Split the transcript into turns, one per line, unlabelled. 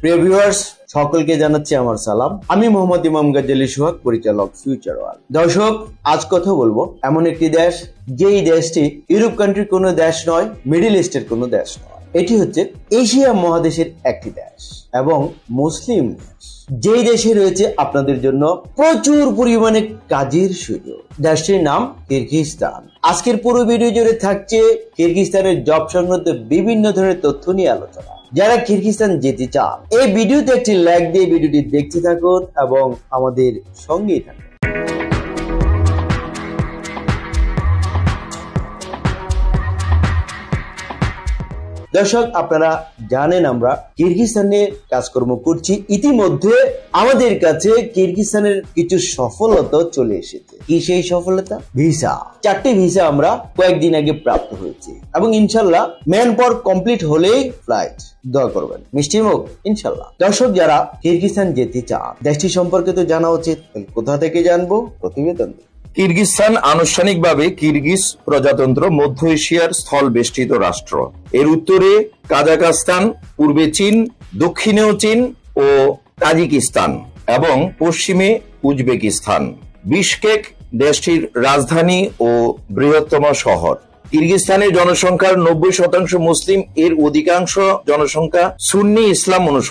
প্রিয় ভিউয়ার্স, সকলকে জানাচ্ছি আমার সালাম। আমি মোহাম্মদ ইমাম গাজ্জালি সোহাগ, পরিচালক ফিউচার ওয়ার্ল্ড। দর্শক, আজ কথা বলবো এমন একটি দেশ, যেই দেশটি ইউরোপ কান্ট্রির কোনো দেশ নয়, মিডল ইস্টের কোনো দেশ নয়। এটি হচ্ছে এশিয়া মহাদেশের একটি দেশ এবং মুসলিম দেশ, যেই দেশে রয়েছে আপনাদের জন্য প্রচুর পরিমাণে কাজের সুযোগ। দেশটির নাম কিরগিজস্তান। আজকের পুরো ভিডিও জুড়ে থাকছে কিরগিজস্তানের জব সংক্রান্ত বিভিন্ন ধরনের তথ্য নিয়ে আলোচনা। যারা কিরগিজস্তান যেতে চান, এই ভিডিওতে একটি লাইক দিয়ে ভিডিওটি দেখতে থাকুন এবং আমাদের সঙ্গেই থাকুন। দর্শক, আপনারা জানেন আমরা কিরগিজস্তানে কাজকর্ম করছি। ইতিমধ্যে আমাদের কাছে কিরগিজস্তানের কিছু সফলতা চলে এসেছে। কি সেই সফলতা? ভিসা। 4টি ভিসা আমরা কয়েকদিন আগে প্রাপ্ত হয়েছে এবং ইনশাল্লাহ ম্যান পাওয়ার কমপ্লিট হলেই ফ্লাইট। দোয়া করবেন, মিষ্টি মুখ ইনশাল্লাহ। দর্শক, যারা কিরগিজস্তান যেতে চান, দেশটি সম্পর্কে তো জানা উচিত। কোথা থেকে জানবো? প্রতিবেদন।
কিরগিজস্তান আনুষ্ঠানিকভাবে কিরগিজ প্রজাতন্ত্র মধ্য এশিয়ার স্থল বেষ্টিত রাষ্ট্র। এর উত্তরে কাজাখস্তান, পূর্বে চীন, দক্ষিণেও চীন ও তাজিকিস্তান এবং পশ্চিমে উজবেকিস্তান। বিশকেক দেশটির রাজধানী ও বৃহত্তম শহর। কিরগিজস্তানের জনসংখ্যার 90% মুসলিম। এর অধিকাংশ জনসংখ্যা সুন্নি ইসলাম অনুসরণ